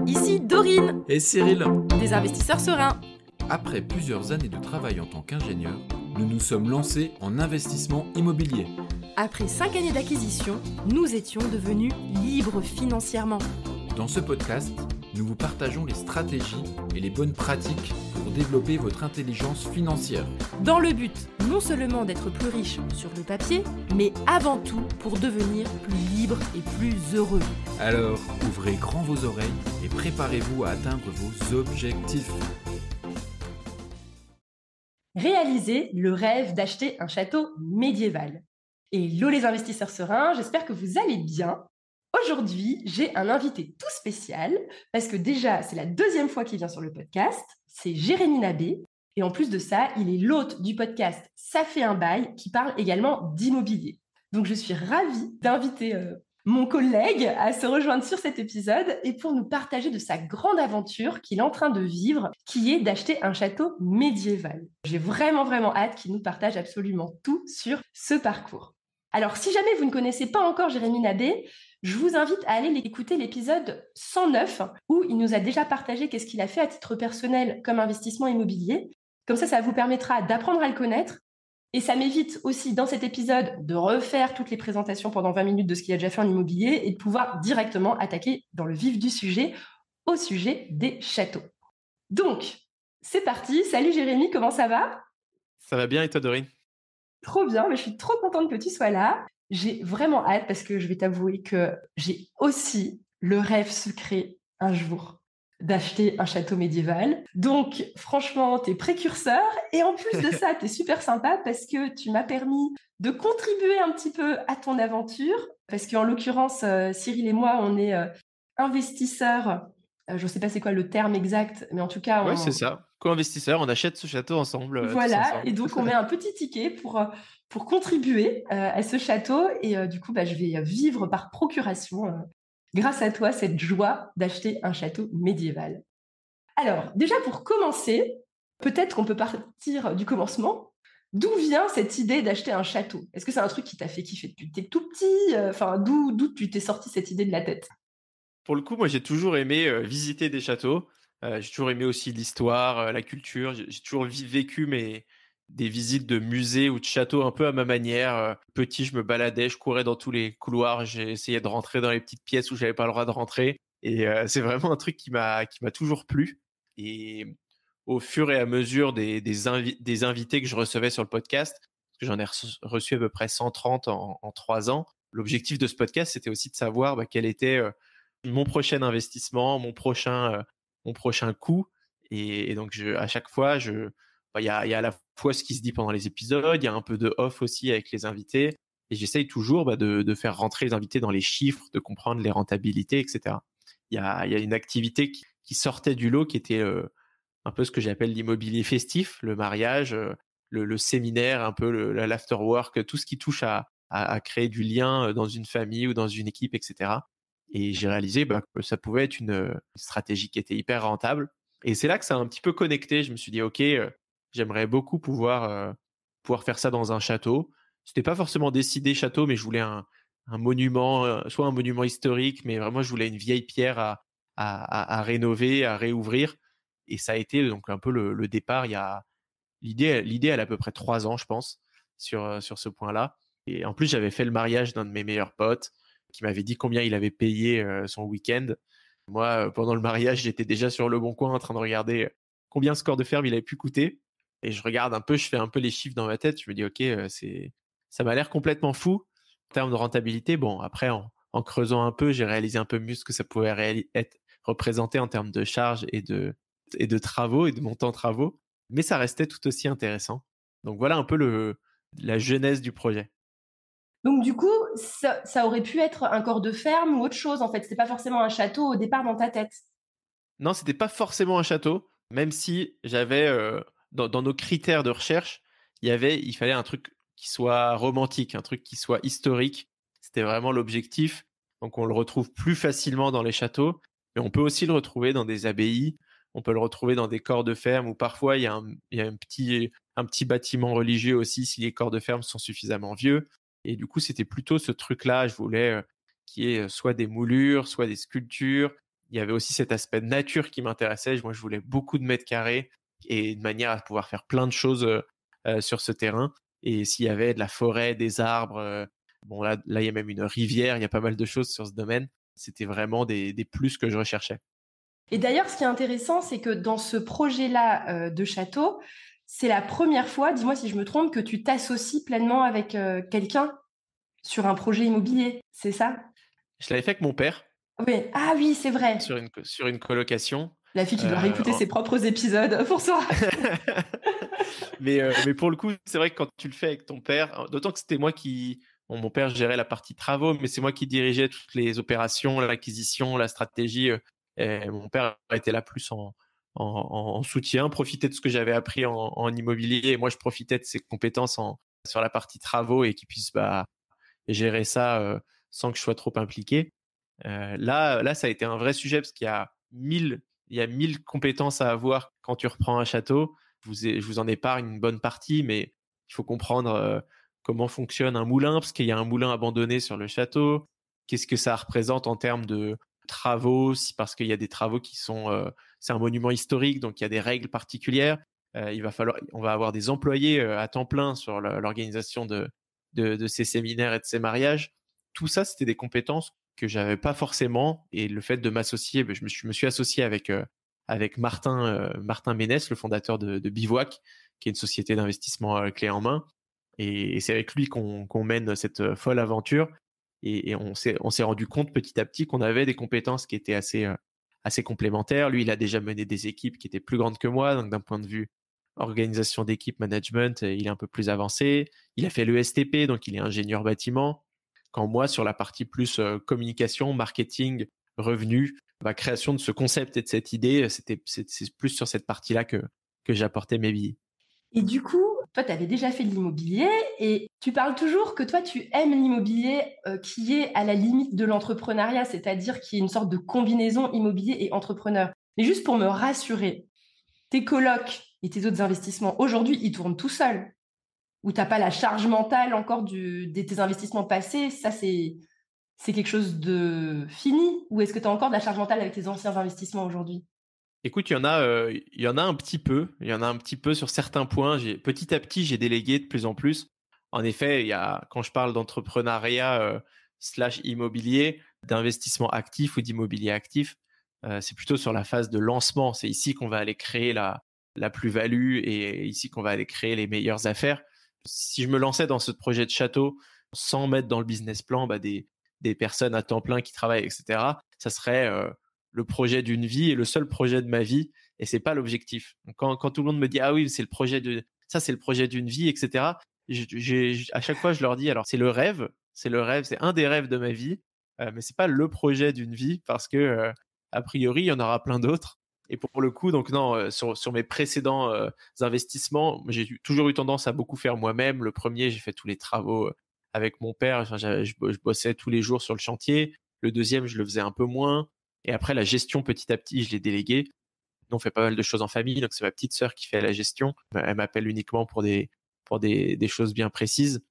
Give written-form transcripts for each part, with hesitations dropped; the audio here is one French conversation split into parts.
ici Dorine, Et Cyril, des investisseurs sereins. après plusieurs années de travail en tant qu'ingénieur, nous nous sommes lancés en investissement immobilier. Après 5 années d'acquisition, nous étions devenus libres financièrement. Dans ce podcast, nous vous partageons les stratégies et les bonnes pratiques pour développer votre intelligence financière. Dans le but non seulement d'être plus riche sur le papier, mais avant tout pour devenir plus libre et plus heureux. Alors, ouvrez grand vos oreilles et préparez-vous à atteindre vos objectifs. Réaliser le rêve d'acheter un château médiéval. Hello les investisseurs sereins, j'espère que vous allez bien. Aujourd'hui, j'ai un invité tout spécial, parce que déjà, c'est la deuxième fois qu'il vient sur le podcast, c'est Jérémy Nabé, et en plus de ça, il est l'hôte du podcast Ça fait un bail, qui parle également d'immobilier. Donc je suis ravie d'inviter mon collègue à se rejoindre sur cet épisode, et pour nous partager de sa grande aventure qu'il est en train de vivre, qui est d'acheter un château médiéval. J'ai vraiment hâte qu'il nous partage absolument tout sur ce parcours. Alors, si jamais vous ne connaissez pas encore Jérémy Nabé, je vous invite à aller écouter l'épisode 109 où il nous a déjà partagé qu'est-ce qu'il a fait à titre personnel comme investissement immobilier. Comme ça vous permettra d'apprendre à le connaître. Et ça m'évite aussi, dans cet épisode, de refaire toutes les présentations pendant 20 minutes de ce qu'il a déjà fait en immobilier et de pouvoir directement attaquer dans le vif du sujet, au sujet des châteaux. Donc, c'est parti. Salut Jérémy, comment ça va ? Ça va bien et toi, Dorine ? Trop bien, mais je suis trop contente que tu sois là. J'ai vraiment hâte parce que je vais t'avouer que j'ai aussi le rêve secret un jour d'acheter un château médiéval. Donc franchement, t'es précurseur et en plus de ça, t'es super sympa parce que tu m'as permis de contribuer un petit peu à ton aventure parce qu'en l'occurrence, Cyril et moi, on est investisseurs. Je ne sais pas c'est quoi le terme exact, mais en tout cas, Ouais, c'est ça. Co-investisseur, on achète ce château ensemble, tous voilà, ensemble. et donc on met un petit ticket pour contribuer à ce château. Et du coup, je vais vivre par procuration, grâce à toi, cette joie d'acheter un château médiéval. Alors, déjà pour commencer, peut-être qu'on peut partir du commencement. D'où vient cette idée d'acheter un château ? Est-ce que c'est un truc qui t'a fait kiffer depuis que t'es tout petit ? D'où tu t'es sorti cette idée de la tête ? Pour le coup, moi, j'ai toujours aimé visiter des châteaux. J'ai toujours aimé aussi l'histoire, la culture. J'ai toujours vécu des visites de musées ou de châteaux un peu à ma manière. Petit, je me baladais, je courais dans tous les couloirs. J'ai essayé de rentrer dans les petites pièces où j'avais pas le droit de rentrer. Et c'est vraiment un truc qui m'a toujours plu. Et au fur et à mesure des invités que je recevais sur le podcast, parce que j'en ai reçu à peu près 130 en 3 ans, l'objectif de ce podcast, c'était aussi de savoir quel était mon prochain investissement, mon prochain coup. Et donc, à chaque fois, il y a à la fois ce qui se dit pendant les épisodes, il y a un peu de off aussi avec les invités. Et j'essaye toujours de faire rentrer les invités dans les chiffres, de comprendre les rentabilités, etc. Il y a une activité qui sortait du lot, qui était un peu ce que j'appelle l'immobilier festif, le mariage, le séminaire, un peu l'afterwork, tout ce qui touche à créer du lien dans une famille ou dans une équipe, etc. Et j'ai réalisé que ça pouvait être une stratégie qui était hyper rentable. Et c'est là que ça a un petit peu connecté. Je me suis dit, OK, j'aimerais beaucoup pouvoir faire ça dans un château. C'était pas forcément décidé château, mais je voulais un monument, soit un monument historique, mais vraiment, je voulais une vieille pierre à rénover, à réouvrir. Et ça a été donc un peu le départ. L'idée, elle a à peu près 3 ans, je pense, sur ce point-là. Et en plus, j'avais fait le mariage d'un de mes meilleurs potes qui m'avait dit combien il avait payé son week-end. Moi, pendant le mariage, j'étais déjà sur le bon coin en train de regarder combien ce corps de ferme il avait pu coûter. Et je regarde un peu, je fais un peu les chiffres dans ma tête. Je me dis, OK, ça m'a l'air complètement fou en termes de rentabilité. Bon, après, en creusant un peu, j'ai réalisé un peu mieux ce que ça pouvait être représenté en termes de charges et de travaux et de montants de travaux. Mais ça restait tout aussi intéressant. Donc voilà un peu la genèse du projet. Donc du coup, ça aurait pu être un corps de ferme ou autre chose en fait. C'était pas forcément un château au départ dans ta tête. Non, c'était pas forcément un château, même si j'avais dans nos critères de recherche, il fallait un truc qui soit romantique, un truc qui soit historique. C'était vraiment l'objectif. Donc on le retrouve plus facilement dans les châteaux, mais on peut aussi le retrouver dans des abbayes. On peut le retrouver dans des corps de ferme où parfois il y a un petit bâtiment religieux aussi si les corps de ferme sont suffisamment vieux. Et du coup, c'était plutôt ce truc-là. Je voulais qu'il y ait soit des moulures, soit des sculptures, il y avait aussi cet aspect de nature qui m'intéressait. Moi, je voulais beaucoup de mètres carrés et de manière à pouvoir faire plein de choses sur ce terrain. Et s'il y avait de la forêt, des arbres, bon là, il y a même une rivière, il y a pas mal de choses sur ce domaine. C'était vraiment des plus que je recherchais. Et d'ailleurs, ce qui est intéressant, c'est que dans ce projet-là de château, c'est la première fois, dis-moi si je me trompe, que tu t'associes pleinement avec quelqu'un sur un projet immobilier, c'est ça? Je l'avais fait avec mon père Oui. Ah oui, c'est vrai. sur une colocation. La fille qui doit Euh, réécouter ses propres épisodes pour ça. mais pour le coup, c'est vrai que quand tu le fais avec ton père, d'autant que c'était moi qui, bon, mon père gérait la partie travaux, mais c'est moi qui dirigeais toutes les opérations, l'acquisition, la stratégie. Et mon père était là plus en soutien, profitait de ce que j'avais appris en immobilier, et moi je profitais de ses compétences sur la partie travaux et qu'il puisse gérer ça sans que je sois trop impliqué. Là, ça a été un vrai sujet parce il y a 1000 compétences à avoir quand tu reprends un château. Je vous en épargne une bonne partie, mais il faut comprendre comment fonctionne un moulin, parce qu'il y a un moulin abandonné sur le château. Qu'est-ce que ça représente en termes de travaux, parce qu'il y a des travaux c'est un monument historique, donc il y a des règles particulières. On va avoir des employés à temps plein sur l'organisation de ces séminaires et de ces mariages. Tout ça, c'était des compétences que j'avais pas forcément. Et le fait de m'associer, je me suis associé avec Martin Ménès, le fondateur de Bivouac, qui est une société d'investissement clé en main. Et c'est avec lui qu'on mène cette folle aventure. Et on s'est rendu compte petit à petit qu'on avait des compétences qui étaient assez complémentaires. Lui, il a déjà mené des équipes qui étaient plus grandes que moi, donc d'un point de vue organisation d'équipe, management, il est un peu plus avancé. Il a fait le STP, donc il est ingénieur bâtiment. Quand moi, sur la partie plus communication, marketing, revenu, création de ce concept et de cette idée, c'est plus sur cette partie-là que j'apportais mes billes. Et du coup, toi, tu avais déjà fait de l'immobilier et tu parles toujours que toi, tu aimes l'immobilier qui est à la limite de l'entrepreneuriat, c'est-à-dire qui est une sorte de combinaison immobilier et entrepreneur. Mais juste pour me rassurer, tes colocs et tes autres investissements, aujourd'hui, ils tournent tout seuls. Ou tu n'as pas la charge mentale encore de tes investissements passés, ça, c'est quelque chose de fini? Ou est-ce que tu as encore de la charge mentale avec tes anciens investissements aujourd'hui? Écoute, il y en a un petit peu. Il y en a un petit peu sur certains points. Petit à petit, j'ai délégué de plus en plus. En effet, quand je parle d'entrepreneuriat slash immobilier, d'investissement actif ou d'immobilier actif, c'est plutôt sur la phase de lancement. C'est ici qu'on va aller créer la plus-value et ici qu'on va aller créer les meilleures affaires. Si je me lançais dans ce projet de château sans mettre dans le business plan des personnes à temps plein qui travaillent, etc., ça serait le projet d'une vie et le seul projet de ma vie, et c'est pas l'objectif. Donc, quand tout le monde me dit ah oui, c'est le projet d'une vie, etc., à chaque fois je leur dis alors c'est c'est un des rêves de ma vie, mais c'est pas le projet d'une vie parce que a priori il y en aura plein d'autres. Et pour le coup, donc non, sur mes précédents investissements, j'ai toujours eu tendance à beaucoup faire moi-même. Le premier, j'ai fait tous les travaux avec mon père. Enfin, je bossais tous les jours sur le chantier. Le deuxième, je le faisais un peu moins. Et après, la gestion, petit à petit, je l'ai déléguée. Nous, on fait pas mal de choses en famille, donc c'est ma petite sœur qui fait la gestion. Elle m'appelle uniquement pour des choses bien précises.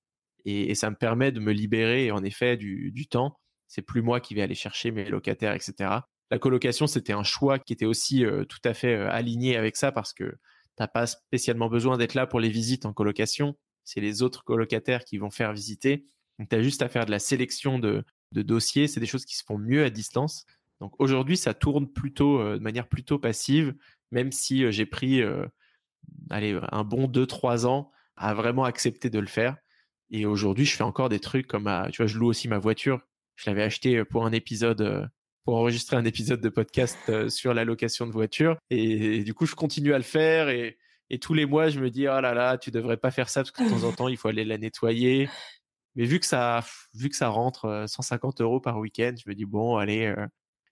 Et ça me permet de me libérer, en effet, du temps. C'est plus moi qui vais aller chercher mes locataires, etc. La colocation, c'était un choix qui était aussi tout à fait aligné avec ça parce que t'as pas spécialement besoin d'être là pour les visites en colocation. C'est les autres colocataires qui vont faire visiter. Donc, tu as juste à faire de la sélection de dossiers. C'est des choses qui se font mieux à distance. Donc aujourd'hui, ça tourne plutôt de manière plutôt passive, même si j'ai pris allez, un bon 2 3 ans à vraiment accepter de le faire. Et aujourd'hui, je fais encore des trucs comme, tu vois, je loue aussi ma voiture. Je l'avais acheté pour un épisode, pour enregistrer un épisode de podcast sur la location de voiture. Et du coup, je continue à le faire. Et tous les mois, je me dis, oh là là, tu devrais pas faire ça parce que de temps en temps, il faut aller la nettoyer. Mais vu que ça rentre 150 € par week-end, je me dis, bon, allez,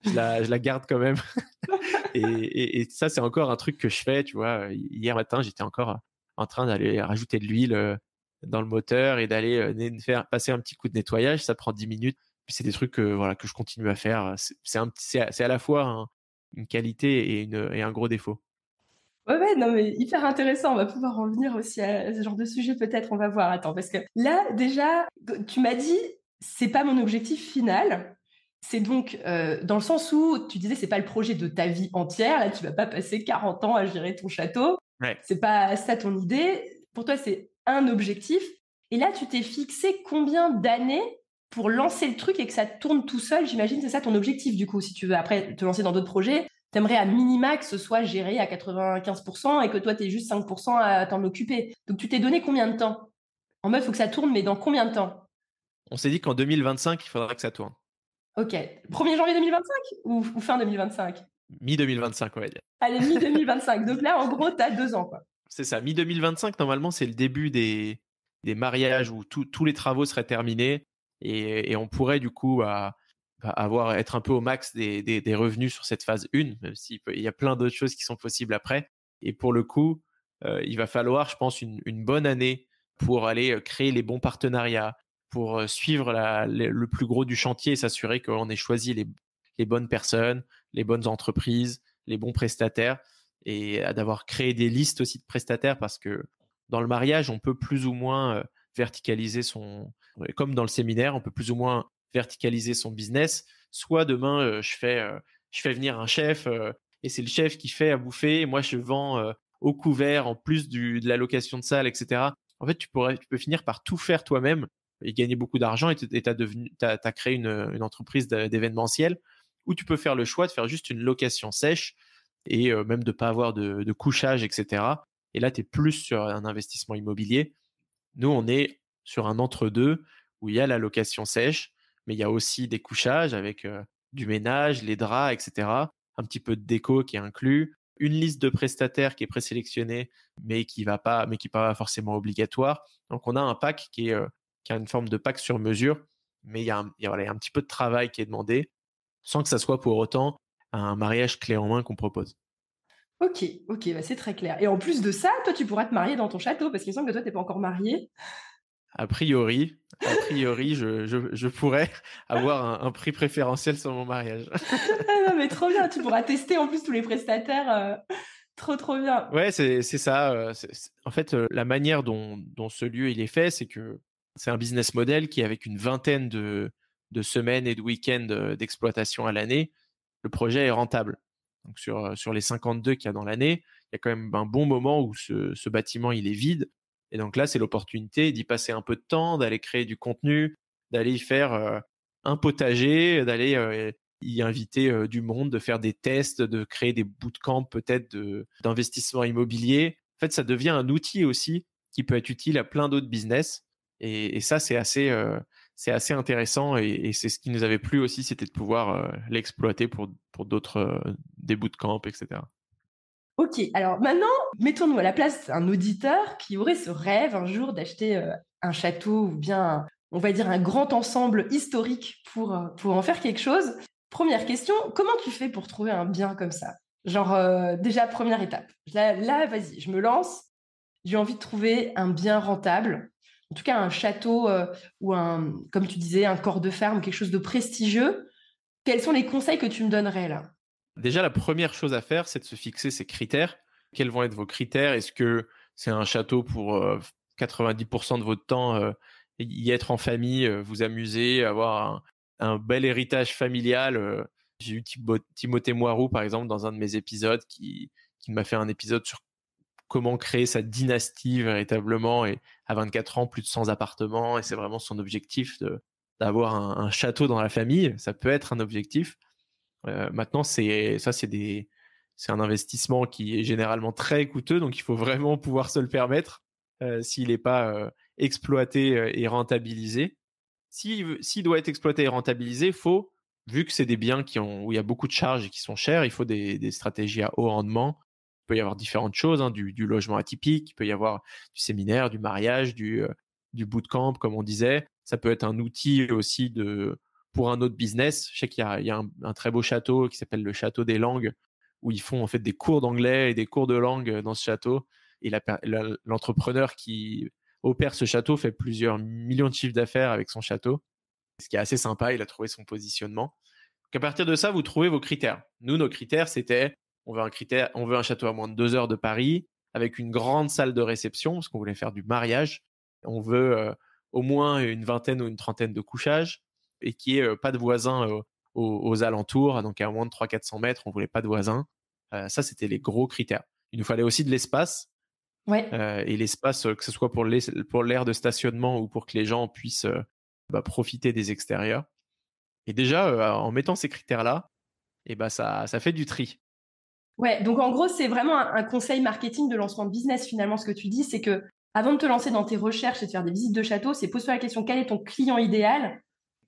je la garde quand même. Et ça, c'est encore un truc que je fais, tu vois. Hier matin, j'étais encore en train d'aller rajouter de l'huile dans le moteur et d'aller faire passer un petit coup de nettoyage. Ça prend 10 minutes. Puis c'est des trucs voilà, que je continue à faire. C'est à la fois une qualité et un gros défaut. Ouais, non, mais hyper intéressant. On va pouvoir en venir aussi à ce genre de sujet, peut-être. On va voir. Attends, parce que là, déjà, tu m'as dit, c'est pas mon objectif final. C'est donc dans le sens où tu disais c'est pas le projet de ta vie entière, là tu vas pas passer 40 ans à gérer ton château, Ouais. c'est pas ça ton idée. Pour toi c'est un objectif et là tu t'es fixé combien d'années pour lancer le truc et que ça tourne tout seul, j'imagine c'est ça ton objectif du coup si tu veux après te lancer dans d'autres projets, t'aimerais à minima que ce soit géré à 95% et que toi t'aies juste 5% à t'en occuper. Donc tu t'es donné combien de temps? En mode faut que ça tourne mais dans combien de temps? On s'est dit qu'en 2025, il faudra que ça tourne. Ok. 1er janvier 2025 ou fin 2025? Mi-2025, on va dire. Allez, mi-2025. Donc là, en gros, tu as 2 ans, quoi. C'est ça. Mi-2025, normalement, c'est le début des mariages où tous les travaux seraient terminés et on pourrait du coup être un peu au max des revenus sur cette phase 1, même s'il y a plein d'autres choses qui sont possibles après. Et pour le coup, il va falloir, je pense, une bonne année pour aller créer les bons partenariats, pour suivre le plus gros du chantier et s'assurer qu'on ait choisi les bonnes personnes, les bonnes entreprises, les bons prestataires et d'avoir créé des listes aussi de prestataires parce que dans le mariage, on peut plus ou moins verticaliser comme dans le séminaire, on peut plus ou moins verticaliser son business. Soit demain, je fais venir un chef et c'est le chef qui fait à bouffer et moi je vends au couvert en plus de la location de salle, etc. En fait, tu peux finir par tout faire toi-même et gagner beaucoup d'argent et tu as créé une entreprise d'événementiel où tu peux faire le choix de faire juste une location sèche et même de ne pas avoir de couchage, etc. Et là, tu es plus sur un investissement immobilier. Nous, on est sur un entre-deux où il y a la location sèche, mais il y a aussi des couchages avec du ménage, les draps, etc. Un petit peu de déco qui est inclus, une liste de prestataires qui est présélectionnée, mais qui n'est pas forcément obligatoire. Donc, on a un pack qui a une forme de pack sur mesure, mais voilà, il y a un petit peu de travail qui est demandé, sans que ça soit pour autant un mariage clé en main qu'on propose. Ok, ok, bah c'est très clair. Et en plus de ça, toi, tu pourras te marier dans ton château, parce qu'il me semble que toi, t'es pas encore marié. A priori, je pourrais avoir un prix préférentiel sur mon mariage. Ah non, mais trop bien, tu pourras tester en plus tous les prestataires. Trop, trop bien. Ouais, c'est ça. En fait, la manière dont ce lieu il est fait, c'est que c'est un business model qui, avec une vingtaine de semaines et de week-ends d'exploitation à l'année, le projet est rentable. Donc sur les 52 qu'il y a dans l'année, il y a quand même un bon moment où ce bâtiment il est vide. Et donc là, c'est l'opportunité d'y passer un peu de temps, d'aller créer du contenu, d'aller y faire un potager, d'aller y inviter du monde, de faire des tests, de créer des bootcamps peut-être d'investissement immobilier. En fait, ça devient un outil aussi qui peut être utile à plein d'autres business. Et ça, c'est assez intéressant et c'est ce qui nous avait plu aussi, c'était de pouvoir l'exploiter pour d'autres, des bootcamps, etc. Ok, alors maintenant, mettons-nous à la place d'un auditeur qui aurait ce rêve un jour d'acheter un château ou bien, on va dire, un grand ensemble historique pour en faire quelque chose. Première question, comment tu fais pour trouver un bien comme ça? Genre, déjà, première étape. Là, vas-y, je me lance. J'ai envie de trouver un bien rentable. En tout cas, un château ou comme tu disais, un corps de ferme, quelque chose de prestigieux. Quels sont les conseils que tu me donnerais là? Déjà, la première chose à faire, c'est de se fixer ses critères. Quels vont être vos critères? Est-ce que c'est un château pour 90% de votre temps, y être en famille, vous amuser, avoir un bel héritage familial? J'ai eu Timothée Moirou, par exemple, dans un de mes épisodes, qui m'a fait un épisode sur comment créer sa dynastie véritablement. Et à 24 ans, plus de 100 appartements. Et c'est vraiment son objectif d'avoir un château dans la famille. Ça peut être un objectif. Maintenant, c'est un investissement qui est généralement très coûteux, donc il faut vraiment pouvoir se le permettre s'il n'est pas exploité et rentabilisé. S'il doit être exploité et rentabilisé, vu que c'est des biens où il y a beaucoup de charges et qui sont chers, il faut des stratégies à haut rendement. Il peut y avoir différentes choses, hein, du logement atypique, il peut y avoir du séminaire, du mariage, du bootcamp, comme on disait. Ça peut être un outil aussi pour un autre business. Je sais qu'il y a un très beau château qui s'appelle le Château des Langues, où ils font en fait des cours d'anglais et des cours de langue dans ce château. Et l'entrepreneur qui opère ce château fait plusieurs millions de chiffres d'affaires avec son château, ce qui est assez sympa. Il a trouvé son positionnement. Donc à partir de ça, vous trouvez vos critères. Nous, nos critères, c'était on veut un château à moins de 2 heures de Paris, avec une grande salle de réception, parce qu'on voulait faire du mariage. On veut au moins une vingtaine ou une trentaine de couchages et qui ait pas de voisins aux alentours, donc à moins de 300-400 mètres, on voulait pas de voisins. Ça, c'était les gros critères. Il nous fallait aussi de l'espace, Ouais. et l'espace, que ce soit pour l'aire de stationnement ou pour que les gens puissent profiter des extérieurs. Et déjà, en mettant ces critères-là, et ben ça fait du tri. Ouais, donc en gros, c'est vraiment un conseil marketing de lancement de business finalement. Ce que tu dis, c'est que avant de te lancer dans tes recherches et de faire des visites de château, c'est pose-toi la question, quel est ton client idéal?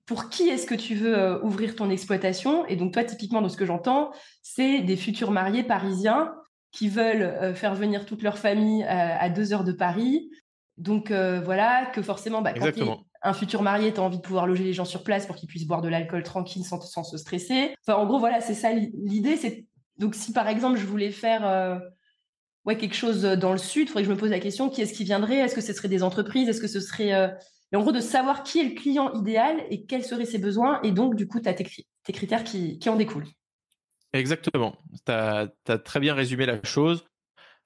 Pour qui est-ce que tu veux ouvrir ton exploitation? Et donc toi, typiquement, de ce que j'entends, c'est des futurs mariés parisiens qui veulent faire venir toute leur famille à 2 heures de Paris. Donc voilà, que forcément, quand tu es Exactement. un futur marié, tu as envie de pouvoir loger les gens sur place pour qu'ils puissent boire de l'alcool tranquille sans se stresser. Enfin, en gros, voilà, c'est ça l'idée. Donc si par exemple, je voulais faire quelque chose dans le sud, il faudrait que je me pose la question, qui est-ce qui viendrait? Est-ce que ce serait des entreprises? Est-ce que ce serait... Et en gros, de savoir qui est le client idéal et quels seraient ses besoins. Et donc, du coup, tu as tes critères qui en découlent. Exactement. Tu as très bien résumé la chose.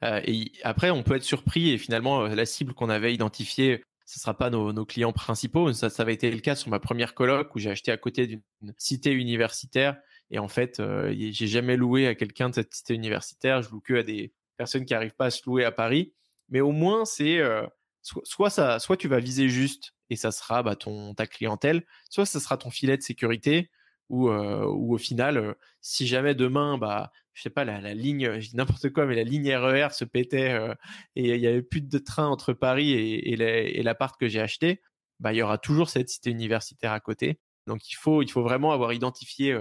Et après, on peut être surpris et finalement, la cible qu'on avait identifiée, ce sera pas nos clients principaux. Ça avait été le cas sur ma première coloc où j'ai acheté à côté d'une cité universitaire. Et en fait, j'ai jamais loué à quelqu'un de cette cité universitaire. Je loue que à des personnes qui arrivent pas à se louer à Paris. Mais au moins, c'est soit tu vas viser juste et ça sera ta clientèle, soit ça sera ton filet de sécurité ou au final, si jamais demain, je sais pas, la ligne, je dis n'importe quoi, mais la ligne RER se pétait et il y avait plus de train entre Paris et l'appart que j'ai acheté, il y aura toujours cette cité universitaire à côté. Donc il faut vraiment avoir identifié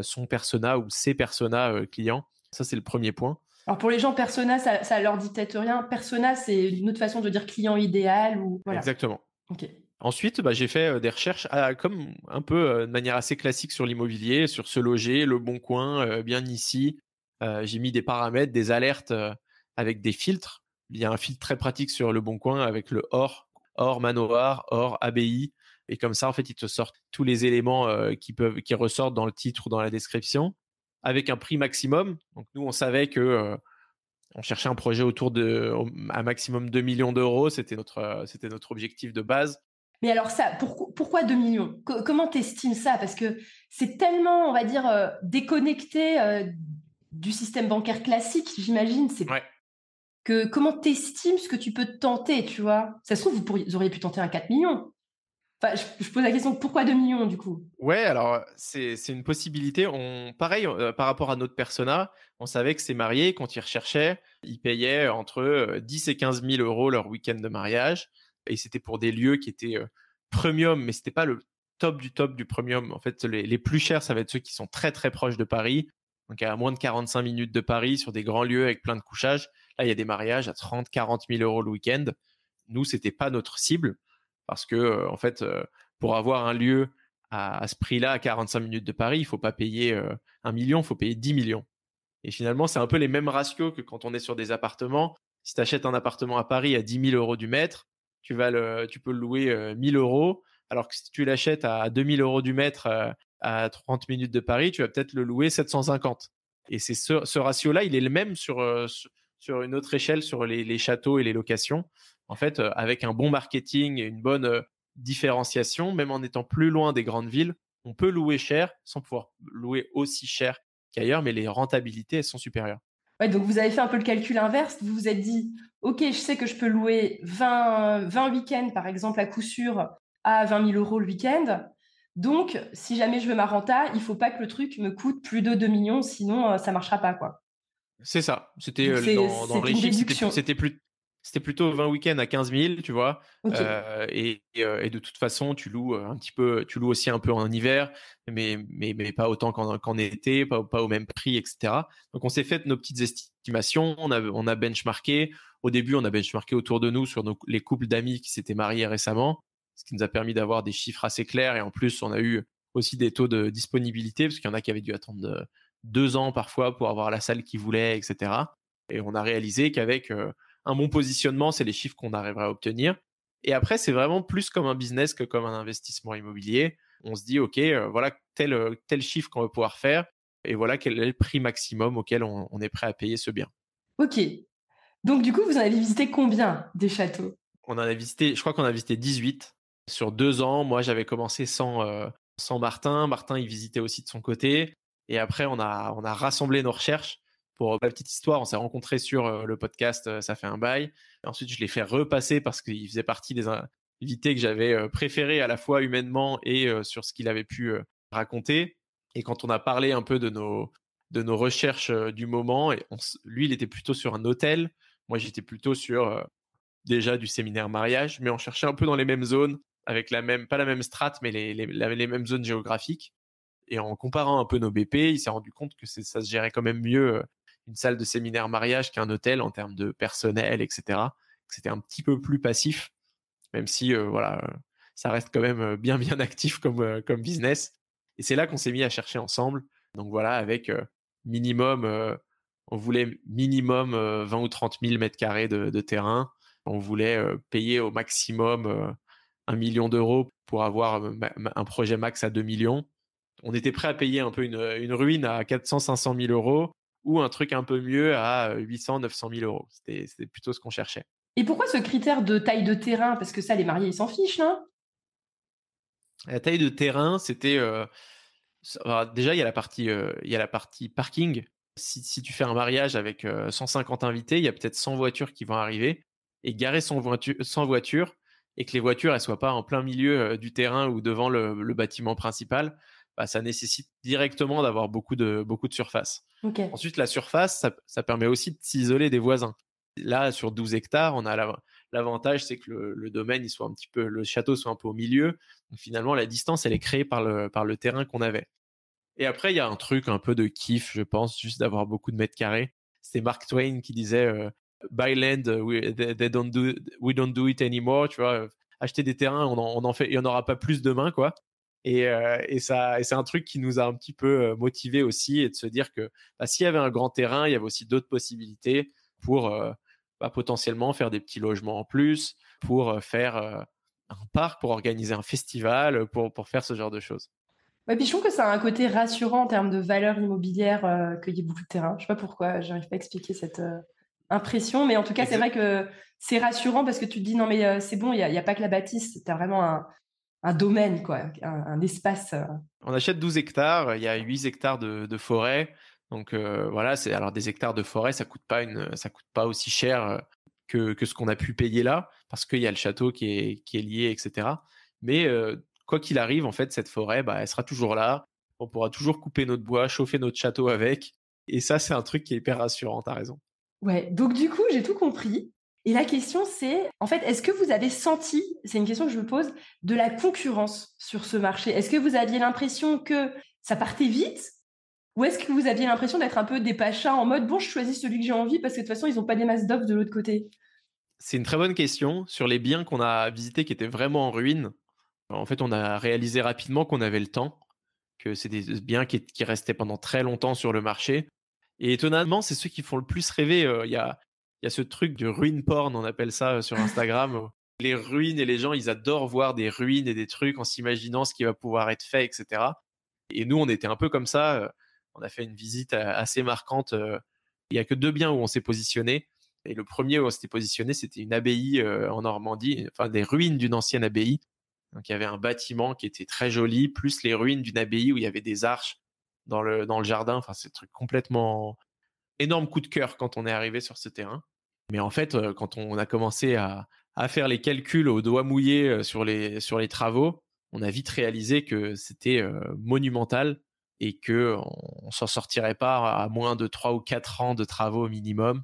son persona ou ses personas clients. Ça, c'est le premier point. Alors, pour les gens, persona, ça leur dit peut-être rien. Persona, c'est une autre façon de dire client idéal ou... Voilà. Exactement. OK. Ensuite, j'ai fait des recherches comme un peu de manière assez classique sur l'immobilier, sur Se Loger, Le Bon Coin, Bien Ici. J'ai mis des paramètres, des alertes avec des filtres. Il y a un filtre très pratique sur Le Bon Coin avec le hors manoir, hors abbaye. Et comme ça, en fait, il te sort tous les éléments qui ressortent dans le titre ou dans la description, avec un prix maximum. Donc nous, on savait que on cherchait un projet autour de un maximum 2 millions d'euros. C'était notre objectif de base. Mais alors ça, pourquoi 2 millions? Comment t'estimes ça? Parce que c'est tellement, on va dire, déconnecté du système bancaire classique, j'imagine. Ouais. Comment t'estimes ce que tu peux tenter, tu vois? Ça se trouve, vous auriez pu tenter un 4 millions. Enfin, je pose la question, pourquoi 2 millions du coup? Ouais, alors c'est une possibilité. Pareil, par rapport à notre persona, on savait que ces mariés, quand ils recherchaient, ils payaient entre 10 et 15 000 euros leur week-end de mariage. Et c'était pour des lieux qui étaient premium, mais c'était pas le top du premium. En fait, les plus chers, ça va être ceux qui sont très très proches de Paris, donc à moins de 45 minutes de Paris, sur des grands lieux avec plein de couchages. Là, il y a des mariages à 30, 40 000 euros le week-end. Nous, c'était pas notre cible parce que en fait, pour avoir un lieu à ce prix-là, à 45 minutes de Paris, il faut pas payer 1 million, il faut payer 10 millions. Et finalement, c'est un peu les mêmes ratios que quand on est sur des appartements. Si tu achètes un appartement à Paris à 10 000 euros du mètre, tu peux le louer 1 000 euros, alors que si tu l'achètes à 2 000 euros du mètre à 30 minutes de Paris, tu vas peut-être le louer 750. Et c'est ce ratio-là, il est le même sur une autre échelle, sur les châteaux et les locations. En fait, avec un bon marketing et une bonne différenciation, même en étant plus loin des grandes villes, on peut louer cher sans pouvoir louer aussi cher qu'ailleurs, mais les rentabilités, elles sont supérieures. Ouais, donc vous avez fait un peu le calcul inverse. Vous vous êtes dit, OK, je sais que je peux louer 20 week-ends, par exemple, à coup sûr, à 20 000 euros le week-end. Donc, si jamais je veux ma renta, il faut pas que le truc me coûte plus de 2 millions, sinon ça marchera pas, quoi. C'est ça. C'était Donc, dans c'est les une chiffres, déduction. c'était plutôt 20 week-ends à 15 000, tu vois. OK. Et de toute façon, tu loues un petit peu, tu loues aussi un peu en hiver, mais pas autant qu'en été, pas au même prix, etc. Donc, on s'est fait nos petites estimations. On a benchmarké. Au début, on a benchmarké autour de nous sur les couples d'amis qui s'étaient mariés récemment, ce qui nous a permis d'avoir des chiffres assez clairs. Et en plus, on a eu aussi des taux de disponibilité, parce qu'il y en a qui avaient dû attendre 2 ans parfois pour avoir la salle qu'ils voulaient, etc. Et on a réalisé qu'avec un bon positionnement, c'est les chiffres qu'on arriverait à obtenir. Et après, c'est vraiment plus comme un business que comme un investissement immobilier. On se dit, OK, voilà tel chiffre qu'on va pouvoir faire et voilà quel est le prix maximum auquel on est prêt à payer ce bien. OK. Donc, du coup, vous en avez visité combien des châteaux? Je crois qu'on a visité 18 sur 2 ans. Moi, j'avais commencé sans Martin. Martin, il visitait aussi de son côté. Et après, on a rassemblé nos recherches. Pour la petite histoire, on s'est rencontrés sur le podcast Ça fait un bail. Et ensuite, je l'ai fait repasser parce qu'il faisait partie des invités que j'avais préférés à la fois humainement et sur ce qu'il avait pu raconter. Et quand on a parlé un peu de nos recherches du moment, et lui, il était plutôt sur un hôtel. Moi, j'étais plutôt sur déjà du séminaire mariage, mais on cherchait un peu dans les mêmes zones, avec pas la même strate, mais les mêmes zones géographiques. Et en comparant un peu nos BP, il s'est rendu compte que ça se gérait quand même mieux une salle de séminaire mariage qu'un hôtel en termes de personnel, etc. C'était un petit peu plus passif, même si voilà, ça reste quand même bien actif comme business. Et c'est là qu'on s'est mis à chercher ensemble. Donc voilà, avec minimum, on voulait minimum 20 ou 30 000 mètres carrés de terrain. On voulait payer au maximum 1 million d'euros pour avoir un projet max à 2 millions. On était prêt à payer un peu une ruine à 400-500 000 euros ou un truc un peu mieux à 800-900 000 euros. C'était plutôt ce qu'on cherchait. Et pourquoi ce critère de taille de terrain? Parce que ça, les mariés, ils s'en fichent, non? La taille de terrain, c'était alors déjà il y a la partie parking. Si tu fais un mariage avec 150 invités, il y a peut-être 100 voitures qui vont arriver et garer 100 voitures et que les voitures elles soient pas en plein milieu du terrain ou devant le bâtiment principal, bah, ça nécessite directement d'avoir beaucoup de surface. Ok. Ensuite, la surface, ça permet aussi de s'isoler des voisins. Là, sur 12 hectares, on a l'avantage, c'est que le domaine, le château soit un peu au milieu. Donc finalement, la distance, elle est créée par le terrain qu'on avait. Et après, il y a un truc un peu de kiff, je pense, juste d'avoir beaucoup de mètres carrés. C'était Mark Twain qui disait Buy land, we don't do it anymore. Tu vois, acheter des terrains, on en fait, il y en aura pas plus demain, quoi. Et c'est un truc qui nous a un petit peu motivé aussi, et de se dire que bah, s'il y avait un grand terrain, il y avait aussi d'autres possibilités pour potentiellement faire des petits logements en plus, pour faire un parc, pour organiser un festival, pour faire ce genre de choses. Ouais, puis je trouve que ça a un côté rassurant en termes de valeur immobilière qu'il y ait beaucoup de terrain. Je sais pas pourquoi, j'arrive pas à expliquer cette impression, mais en tout cas, c'est vrai que c'est rassurant parce que tu te dis non mais c'est bon, il y a pas que la bâtisse, tu as vraiment un domaine, quoi, un espace. On achète 12 hectares, il y a 8 hectares de forêt. Donc voilà, alors des hectares de forêt, ça coûte pas aussi cher que ce qu'on a pu payer là, parce qu'il y a le château qui est lié, etc. Mais quoi qu'il arrive, en fait, cette forêt, bah, elle sera toujours là. On pourra toujours couper notre bois, chauffer notre château avec. Et ça, c'est un truc qui est hyper rassurant, t'as raison. Ouais, donc du coup, j'ai tout compris. Et la question, c'est, en fait, est-ce que vous avez senti, c'est une question que je me pose, de la concurrence sur ce marché? Est-ce que vous aviez l'impression que ça partait vite? Ou est-ce que vous aviez l'impression d'être un peu des pachas en mode, bon, je choisis celui que j'ai envie parce que de toute façon, ils n'ont pas des masses d'offres de l'autre côté? C'est une très bonne question. Sur les biens qu'on a visités qui étaient vraiment en ruine, en fait, on a réalisé rapidement qu'on avait le temps, que c'est des biens qui restaient pendant très longtemps sur le marché. Et étonnamment, c'est ceux qui font le plus rêver. Il y a ce truc de ruine porn, on appelle ça sur Instagram. Les ruines et les gens, ils adorent voir des ruines et des trucs en s'imaginant ce qui va pouvoir être fait, etc. Et nous, on était un peu comme ça. On a fait une visite assez marquante. Il y a que 2 biens où on s'est positionné. Et le premier où on s'était positionné, c'était une abbaye en Normandie, enfin des ruines d'une ancienne abbaye. Donc il y avait un bâtiment qui était très joli, plus les ruines d'une abbaye où il y avait des arches dans le jardin. Enfin, c'est un truc complètement énorme coup de cœur quand on est arrivé sur ce terrain. Mais en fait, quand on a commencé à faire les calculs au doigt mouillé sur les travaux, on a vite réalisé que c'était monumental et que on s'en sortirait pas à moins de 3 ou 4 ans de travaux au minimum.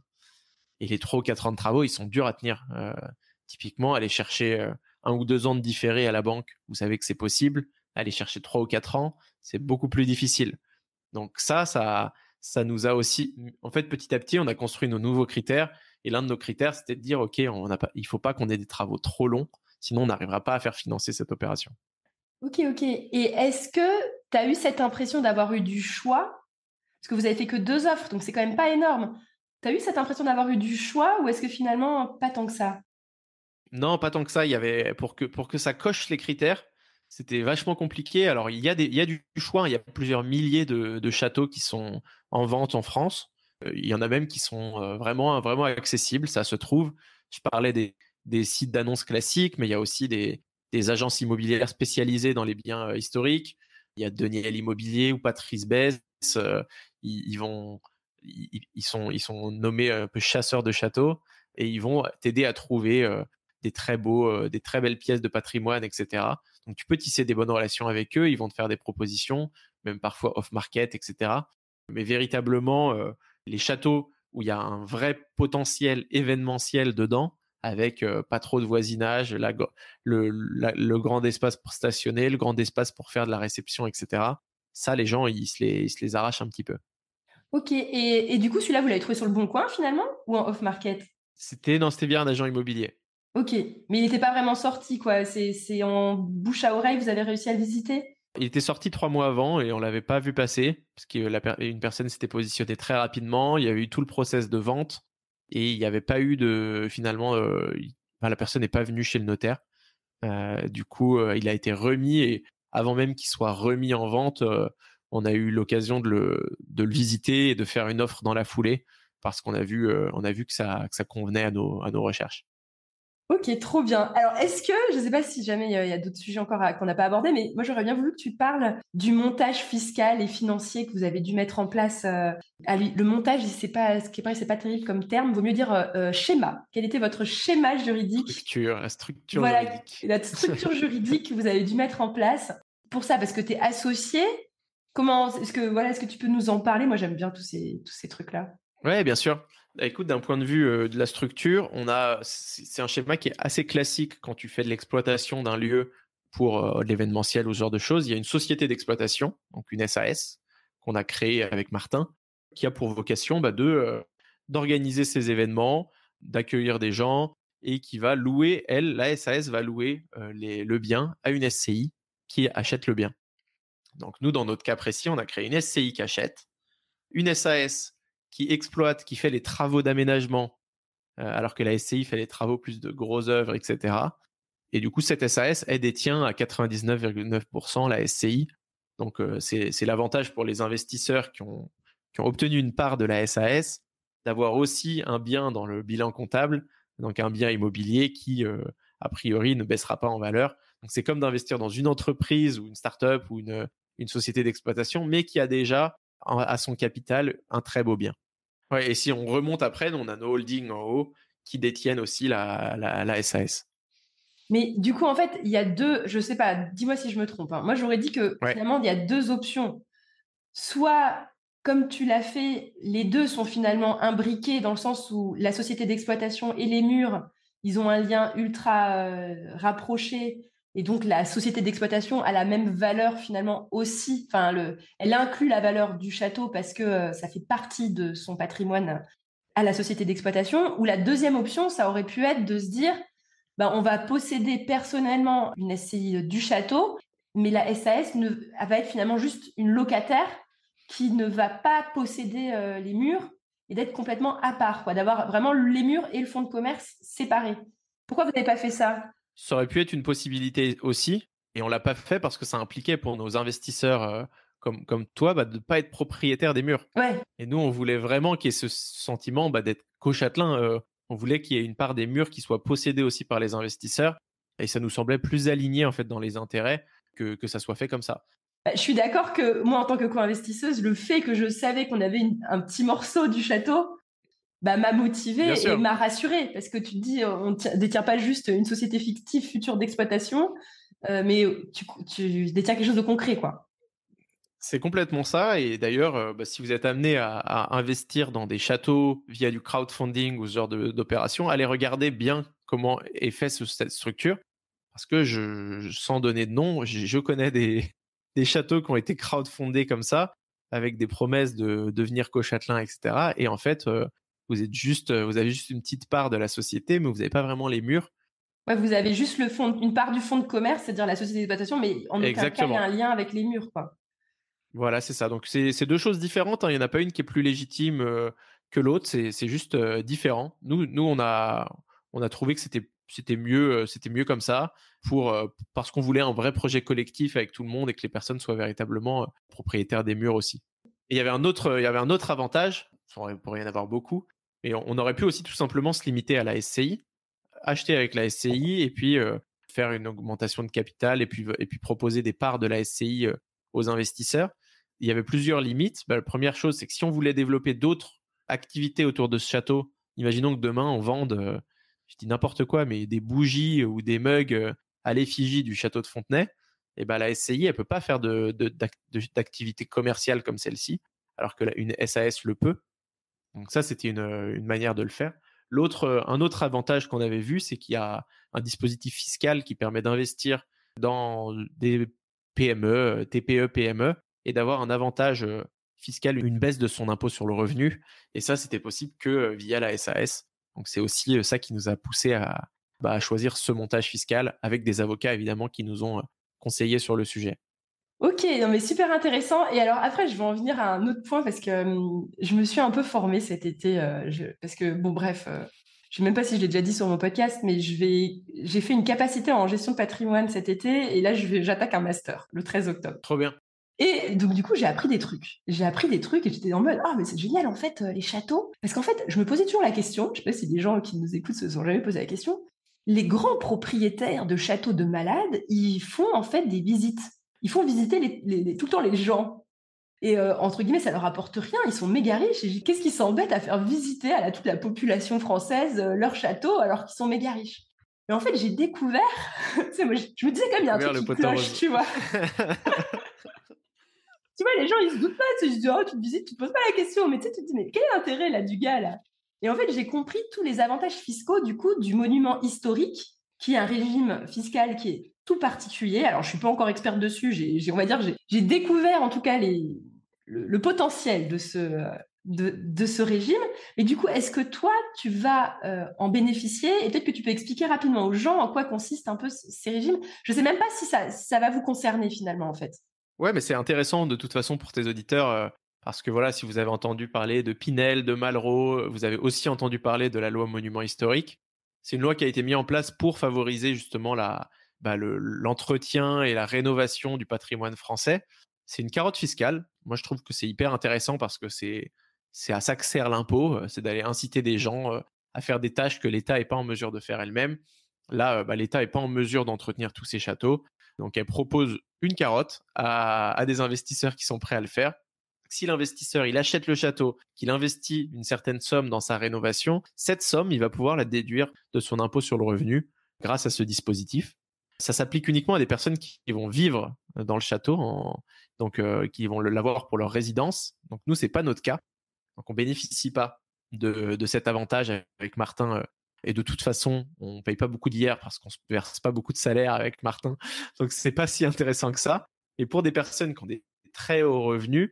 Et les 3 ou 4 ans de travaux, ils sont durs à tenir. Typiquement, aller chercher 1 ou 2 ans de différé à la banque, vous savez que c'est possible. Aller chercher 3 ou 4 ans, c'est beaucoup plus difficile. Donc ça nous a aussi, en fait, petit à petit, on a construit nos nouveaux critères. Et l'un de nos critères, c'était de dire, OK, il faut pas qu'on ait des travaux trop longs, sinon on n'arrivera pas à faire financer cette opération. Ok, ok. Et est-ce que tu as eu cette impression d'avoir eu du choix? Parce que vous avez fait que 2 offres, donc c'est quand même pas énorme. Tu as eu cette impression d'avoir eu du choix ou est-ce que finalement, pas tant que ça? Non, pas tant que ça. Il y avait pour que ça coche les critères, c'était vachement compliqué. Alors il y a du choix, hein. Il y a plusieurs milliers de châteaux qui sont en vente en France. Il y en a même qui sont vraiment accessibles. Ça se trouve. Je parlais des sites d'annonces classiques, mais il y a aussi des agences immobilières spécialisées dans les biens historiques. Il y a Deniel Immobilier ou Patrice Besse, ils vont ils sont nommés un peu chasseurs de châteaux et ils vont t'aider à trouver, des très belles pièces de patrimoine et cetera. Donc tu peux tisser des bonnes relations avec eux, ils vont te faire des propositions, même parfois off market et cetera. Mais véritablement, les châteaux où il y a un vrai potentiel événementiel dedans, avec, pas trop de voisinage, le grand espace pour stationner, le grand espace pour faire de la réception et cetera. Ça, les gens, ils se les arrachent un petit peu. OK, et du coup, celui-là, vous l'avez trouvé sur Le Bon Coin finalement ou en off market? Non, c'était bien un agent immobilier. OK, mais il était pas vraiment sorti quoi, c'est en bouche à oreille, vous avez réussi à le visiter? Il était sorti 3 mois avant et on l'avait pas vu passer parce que une personne s'était positionnée très rapidement. Il y avait eu tout le process de vente et il y avait pas eu de finalement, la personne n'est pas venue chez le notaire. Du coup, il a été remis et avant même qu'il soit remis en vente, on a eu l'occasion de le visiter et de faire une offre dans la foulée parce qu'on a vu que ça convenait à nos recherches. OK, trop bien. Alors, est-ce que je ne sais pas si jamais il y a d'autres sujets encore qu'on n'a pas abordés, mais moi, j'aurais bien voulu que tu parles du montage fiscal et financier que vous avez dû mettre en place. Le montage, c'est pas terrible comme terme. Vaut mieux dire schéma. Quel était votre schéma juridique? La structure Voilà, juridique. la structure juridique que vous avez dû mettre en place pour ça, parce que tu es associé. Est-ce que tu peux nous en parler? Moi, j'aime bien tous ces trucs-là. Ouais, bien sûr. Bah, écoute, d'un point de vue, de la structure, c'est un schéma qui est assez classique quand tu fais de l'exploitation d'un lieu pour, de l'événementiel ou ce genre de choses. Il y a une société d'exploitation, donc une SAS, qu'on a créée avec Martin, qui a pour vocation, d'organiser ces événements, d'accueillir des gens et qui va louer, la SAS va louer, le bien à une SCI qui achète le bien. Donc nous, dans notre cas précis, on a créé une SCI qui achète, une SAS qui exploite, qui fait les travaux d'aménagement, alors que la SCI fait les travaux plus de grosses œuvres, et cetera. Et du coup, cette SAS, elle détient à 99,9% la SCI. Donc, c'est l'avantage pour les investisseurs qui ont obtenu une part de la SAS, d'avoir aussi un bien dans le bilan comptable, donc un bien immobilier qui, a priori, ne baissera pas en valeur. Donc, c'est comme d'investir dans une entreprise ou une start-up ou une société d'exploitation, mais qui a déjà à son capital un très beau bien. Ouais, et si on remonte après, nous, on a nos holdings en haut qui détiennent aussi la SAS. Mais du coup, en fait, il y a deux, je sais pas, dis-moi si je me trompe, hein. Moi, j'aurais dit que Ouais, finalement, il y a deux options. Soit, comme tu l'as fait, les deux sont finalement imbriqués dans le sens où la société d'exploitation et les murs, ils ont un lien ultra rapproché. Et donc, la société d'exploitation a la même valeur finalement aussi. Enfin, elle inclut la valeur du château parce que ça fait partie de son patrimoine à la société d'exploitation. Ou la deuxième option, ça aurait pu être de se dire, ben, on va posséder personnellement une SCI du château, mais la SAS elle va être finalement juste une locataire qui ne va pas posséder les murs et d'être complètement à part, quoi, d'avoir vraiment les murs et le fonds de commerce séparés. Pourquoi vous n'avez pas fait ça? ça aurait pu être une possibilité aussi, et on l'a pas fait parce que ça impliquait pour nos investisseurs comme toi de ne pas être propriétaire des murs. Ouais. Et nous, on voulait vraiment qu'il y ait ce sentiment d'être co-châtelain. On voulait qu'il y ait une part des murs qui soit possédée aussi par les investisseurs, et ça nous semblait plus aligné en fait dans les intérêts que ça soit fait comme ça. Bah, je suis d'accord que moi, en tant que co-investisseuse, le fait que je savais qu'on avait un petit morceau du château, bah, m'a Bien motivée et sûr. m'a rassurée parce que tu te dis, on ne détient pas juste une société fictive future d'exploitation, mais tu détiens quelque chose de concret, quoi. C'est complètement ça. Et d'ailleurs, si vous êtes amené à investir dans des châteaux via du crowdfunding ou ce genre d'opération, allez regarder bien comment est fait cette structure. Parce que sans donner de nom, je connais des châteaux qui ont été crowdfundés comme ça, avec des promesses de devenir co-châtelain, etc. Et en fait, vous avez juste une petite part de la société, mais vous n'avez pas vraiment les murs. Ouais, vous avez juste une part du fonds de commerce, c'est-à-dire la société d'exploitation, mais en aucun cas, il y a un Exactement. lien avec les murs, quoi. Voilà, c'est ça. Donc c'est deux choses différentes, hein. Il y en a pas une qui est plus légitime, que l'autre, c'est juste, différent. Nous on a trouvé que c'était mieux comme ça parce qu'on voulait un vrai projet collectif avec tout le monde et que les personnes soient véritablement, propriétaires des murs aussi. Et il y avait un autre avantage, il pourrait y en avoir beaucoup, mais on aurait pu aussi tout simplement se limiter à la SCI, acheter avec la SCI et puis, faire une augmentation de capital et puis proposer des parts de la SCI, aux investisseurs. Il y avait plusieurs limites. La première chose, c'est que si on voulait développer d'autres activités autour de ce château, imaginons que demain on vende, je dis n'importe quoi, mais des bougies ou des mugs à l'effigie du château de Fontenay, et ben la SCI, elle peut pas faire d'activité commerciale comme celle-ci, alors que une SAS le peut. Donc ça, c'était une manière de le faire. Un autre avantage qu'on avait vu, c'est qu'il y a un dispositif fiscal qui permet d'investir dans des PME, TPE, PME, et d'avoir un avantage fiscal, une baisse de son impôt sur le revenu. Et ça, c'était possible que via la SAS. Donc c'est aussi ça qui nous a poussé à choisir ce montage fiscal avec des avocats, évidemment, qui nous ont conseillé sur le sujet. Ok, non mais super intéressant. Et alors après, je vais en venir à un autre point parce que je me suis un peu formée cet été. Parce que, bon, bref, je ne sais même pas si je l'ai déjà dit sur mon podcast, mais j'ai fait une capacité en gestion de patrimoine cet été et là, j'attaque un master le 13 octobre. Trop bien. Et donc, du coup, j'ai appris des trucs. J'ai appris des trucs et j'étais en mode, ah, mais c'est génial, en fait, les châteaux. Parce qu'en fait, je me posais toujours la question, je sais pas si les gens qui nous écoutent se sont jamais posé la question, les grands propriétaires de châteaux de malades, ils font en fait des visites. Ils font visiter tout le temps les gens. Et entre guillemets, ça leur apporte rien, ils sont méga riches. Et qu'est-ce qu'ils s'embêtent à faire visiter à toute la population française leur château alors qu'ils sont méga riches? Et en fait, j'ai découvert, tu sais, moi, je me disais quand même, il y a un truc qui cloche, tu vois. Tu vois, les gens, ils se doutent pas, ils se disent, oh, tu te visites, tu te poses pas la question, mais tu sais, tu te dis, mais quel est l'intérêt là du gars là? Et en fait, j'ai compris tous les avantages fiscaux du coup du monument historique, qui est un régime fiscal qui est tout particulier. Alors, je suis pas encore experte dessus, on va dire, j'ai découvert en tout cas le potentiel de ce régime. Et du coup, est-ce que toi, tu vas en bénéficier? Et peut-être que tu peux expliquer rapidement aux gens en quoi consistent un peu ces régimes. Je sais même pas si ça va vous concerner finalement en fait. Ouais, mais c'est intéressant de toute façon pour tes auditeurs, parce que voilà, si vous avez entendu parler de Pinel, de Malraux, vous avez aussi entendu parler de la loi monument historique. C'est une loi qui a été mise en place pour favoriser justement l'entretien et la rénovation du patrimoine français. C'est une carotte fiscale. Moi, je trouve que c'est hyper intéressant parce que c'est à ça que sert l'impôt, c'est d'aller inciter des gens à faire des tâches que l'État n'est pas en mesure de faire elle-même. Là, l'État n'est pas en mesure d'entretenir tous ces châteaux. Donc, elle propose une carotte à des investisseurs qui sont prêts à le faire. Si l'investisseur il achète le château, qu'il investit une certaine somme dans sa rénovation, cette somme, il va pouvoir la déduire de son impôt sur le revenu grâce à ce dispositif. Ça s'applique uniquement à des personnes qui vont vivre dans le château, qui vont l'avoir pour leur résidence. Donc nous, c'est pas notre cas. Donc on bénéficie pas de cet avantage avec Martin. Et de toute façon, on paye pas beaucoup d'IR parce qu'on se verse pas beaucoup de salaire avec Martin. Donc c'est pas si intéressant que ça. Et pour des personnes qui ont des très hauts revenus,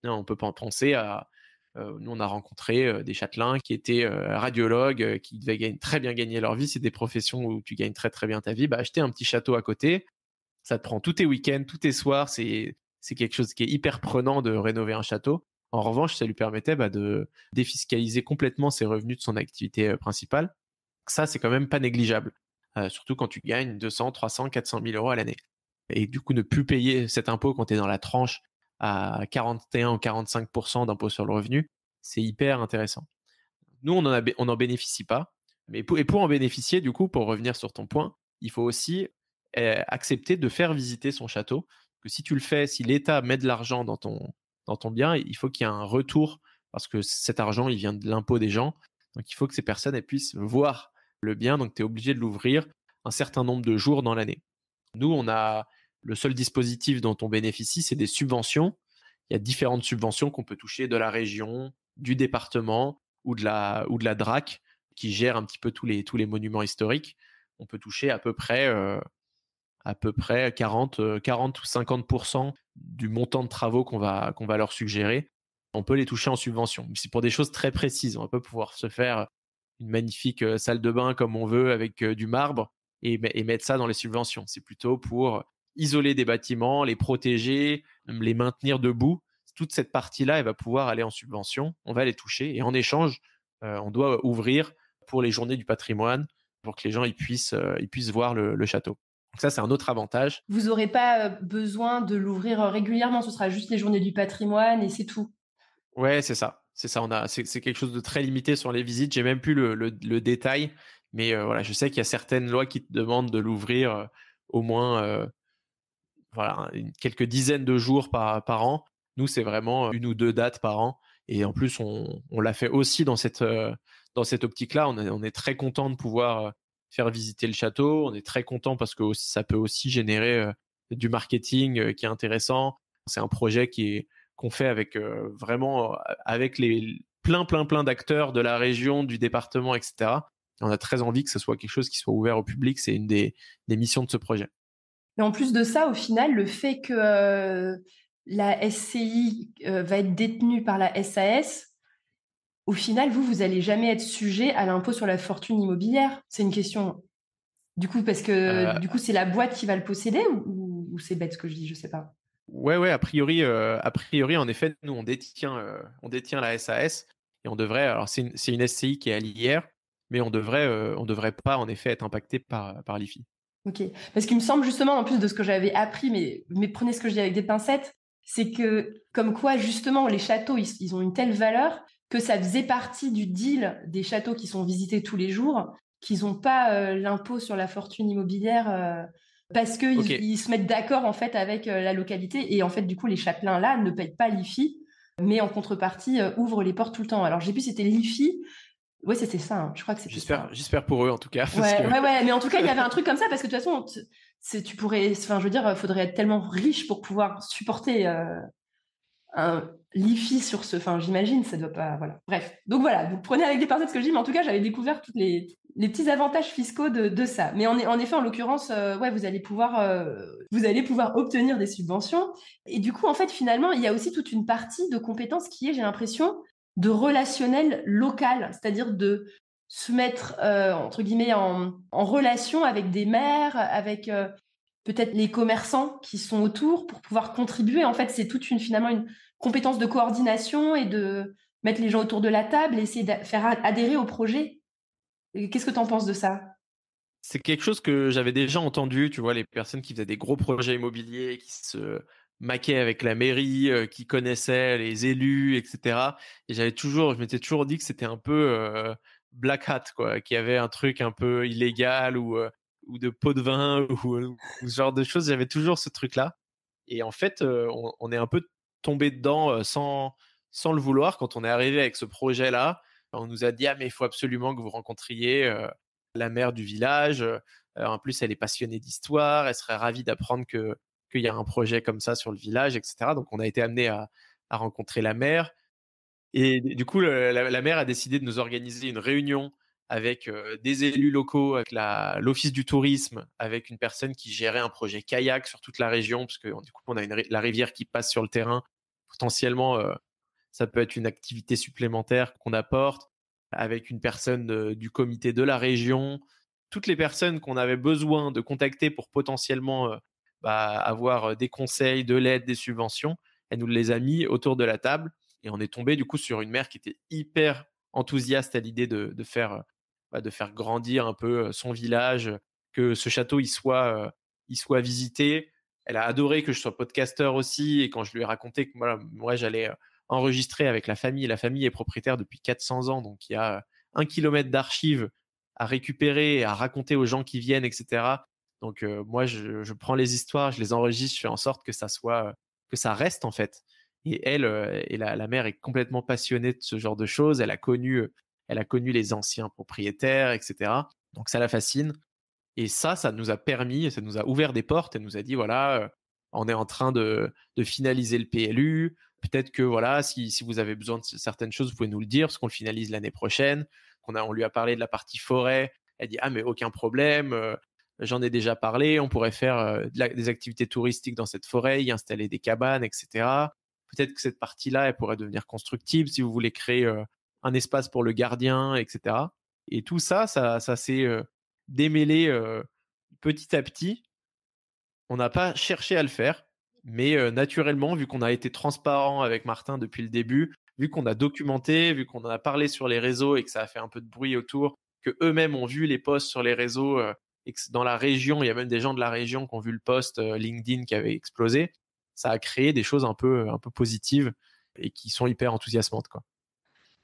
non, on peut pas en penser à. Nous, on a rencontré des châtelains qui étaient radiologues, qui devaient très bien gagner leur vie. C'est des professions où tu gagnes très très bien ta vie. Bah, acheter un petit château à côté, ça te prend tous tes week-ends, tous tes soirs. C'est quelque chose qui est hyper prenant de rénover un château. En revanche, ça lui permettait de défiscaliser complètement ses revenus de son activité principale. Ça, c'est quand même pas négligeable, surtout quand tu gagnes 200, 300, 400 000 euros à l'année. Et du coup, ne plus payer cet impôt quand tu es dans la tranche à 41 ou 45% d'impôt sur le revenu, c'est hyper intéressant. Nous, on n'en bénéficie pas. Mais pour en bénéficier, du coup, pour revenir sur ton point, il faut aussi accepter de faire visiter son château. Que si tu le fais, si l'État met de l'argent dans ton bien, il faut qu'il y ait un retour parce que cet argent, il vient de l'impôt des gens. Donc, il faut que ces personnes elles puissent voir le bien. Donc, tu es obligé de l'ouvrir un certain nombre de jours dans l'année. Nous, on a le seul dispositif dont on bénéficie, c'est des subventions. Il y a différentes subventions qu'on peut toucher de la région, du département ou de la DRAC qui gère un petit peu tous les monuments historiques. On peut toucher à peu près 40 ou 50% du montant de travaux qu'on va leur suggérer. On peut les toucher en subvention. C'est pour des choses très précises. On va pas pouvoir se faire une magnifique salle de bain comme on veut avec du marbre et mettre ça dans les subventions. C'est plutôt pour isoler des bâtiments, les protéger, les maintenir debout. Toute cette partie-là, elle va pouvoir aller en subvention. On va les toucher et en échange, on doit ouvrir pour les journées du patrimoine pour que les gens ils puissent voir le château. Donc ça, c'est un autre avantage. Vous n'aurez pas besoin de l'ouvrir régulièrement, ce sera juste les journées du patrimoine et c'est tout. Ouais, c'est ça. C'est ça. C'est quelque chose de très limité sur les visites. J'ai même plus le détail, mais voilà, je sais qu'il y a certaines lois qui te demandent de l'ouvrir au moins voilà, quelques dizaines de jours par an. Nous, c'est vraiment 1 ou 2 dates par an et en plus, on l'a fait aussi dans cette optique-là. On est très content de pouvoir, faire visiter le château. On est très content parce que aussi ça peut aussi générer, du marketing, qui est intéressant. C'est un projet qu'on fait avec, vraiment, avec les plein d'acteurs de la région, du département et cetera. On a très envie que ce soit quelque chose qui soit ouvert au public. C'est une des missions de ce projet. Et en plus de ça, au final, le fait que la SCI va être détenue par la SAS, au final, vous allez jamais être sujet à l'impôt sur la fortune immobilière. C'est une question. Du coup, parce que Heu, du coup, c'est la boîte qui va le posséder ou c'est bête ce que je dis, je sais pas. ouais, a priori, en effet, nous, on détient la SAS et on devrait alors c'est une SCI qui est à l'IR, mais on devrait pas, en effet, être impacté par l'IFI. Ok. Parce qu'il me semble justement, en plus de ce que j'avais appris, mais prenez ce que je dis avec des pincettes, c'est que comme quoi justement les châteaux, ils ont une telle valeur que ça faisait partie du deal des châteaux qui sont visités tous les jours, qu'ils n'ont pas l'impôt sur la fortune immobilière parce qu'ils OK. ils se mettent d'accord en fait avec la localité et en fait du coup les chapelains là ne payent pas l'IFI, mais en contrepartie ouvrent les portes tout le temps. Alors j'ai plus c'était l'IFI. Ouais, c'était ça, hein. Je crois que c'était ça. J'espère pour eux, en tout cas, parce que Ouais, ouais, ouais, mais en tout cas, il y avait un truc comme ça parce que de toute façon, tu pourrais, enfin, je veux dire, faudrait être tellement riche pour pouvoir supporter un l'IFI sur ce, enfin, j'imagine, ça doit pas, voilà. Bref, donc voilà, vous prenez avec des pincettes ce que je dis, mais en tout cas, j'avais découvert tous les petits avantages fiscaux de ça. Mais en effet, en l'occurrence, ouais, vous allez pouvoir obtenir des subventions. Et du coup, en fait, finalement, il y a aussi toute une partie de compétences qui est, j'ai l'impression, de relationnel local, c'est-à-dire de se mettre, entre guillemets, en relation avec des maires, avec peut-être les commerçants qui sont autour pour pouvoir contribuer. En fait, c'est finalement une compétence de coordination et de mettre les gens autour de la table et essayer de faire adhérer au projet. Et qu'est-ce que tu en penses de ça? c'est quelque chose que j'avais déjà entendu, tu vois? Les personnes qui faisaient des gros projets immobiliers, qui se maquaient avec la mairie, qui connaissaient les élus et cetera et je m'étais toujours dit que c'était un peu, black hat, quoi, qu'il y avait un truc un peu illégal ou de pot de vin ou ce genre de choses. J'avais toujours ce truc-là et en fait, on est un peu tombé dedans, sans le vouloir quand on est arrivé avec ce projet-là. On nous a dit: «Ah mais il faut absolument que vous rencontriez, la mère du village, en plus elle est passionnée d'histoire, elle serait ravie d'apprendre qu'il y a un projet comme ça sur le village» et cetera. Donc on a été amené à rencontrer la mère et du coup la mère a décidé de nous organiser une réunion avec, des élus locaux, avec l'office du tourisme, avec une personne qui gérait un projet kayak sur toute la région, parce que du coup on a la rivière qui passe sur le terrain. Potentiellement, ça peut être une activité supplémentaire qu'on apporte avec une personne, du comité de la région. Toutes les personnes qu'on avait besoin de contacter pour potentiellement, avoir, des conseils, de l'aide, des subventions, elle nous les a mis autour de la table et on est tombé du coup sur une mère qui était hyper enthousiaste à l'idée de faire grandir un peu, son village, que ce château il soit visité. Elle a adoré que je sois podcasteur aussi et quand je lui ai raconté que voilà, moi j'allais, enregistré avec la famille. La famille est propriétaire depuis 400 ans, donc il y a 1 kilomètre d'archives à récupérer et à raconter aux gens qui viennent, et cetera. Donc moi, je prends les histoires, je les enregistre, je fais en sorte que ça soit, que ça reste en fait. Et elle, et la mère est complètement passionnée de ce genre de choses. Elle a connu les anciens propriétaires, et cetera. Donc ça la fascine et ça nous a permis, ça nous a ouvert des portes. Elle nous a dit voilà, on est en train de finaliser le PLU. Peut-être que voilà, si vous avez besoin de certaines choses, vous pouvez nous le dire parce qu'on le finalise l'année prochaine. On lui a parlé de la partie forêt. Elle dit ah mais aucun problème. J'en ai déjà parlé. On pourrait faire des activités touristiques dans cette forêt, y installer des cabanes, etc. Peut-être que cette partie-là, elle pourrait devenir constructible si vous voulez créer un espace pour le gardien, etc. Et tout ça, ça s'est démêler, petit à petit. On n'a pas cherché à le faire, mais naturellement, vu qu'on a été transparent avec Martin depuis le début, vu qu'on a documenté, vu qu'on en a parlé sur les réseaux et que ça a fait un peu de bruit autour, que eux mêmes ont vu les posts sur les réseaux, et que dans la région, il y a même des gens de la région qui ont vu le post, LinkedIn qui avait explosé. Ça a créé des choses un peu positives et qui sont hyper enthousiasmantes, quoi.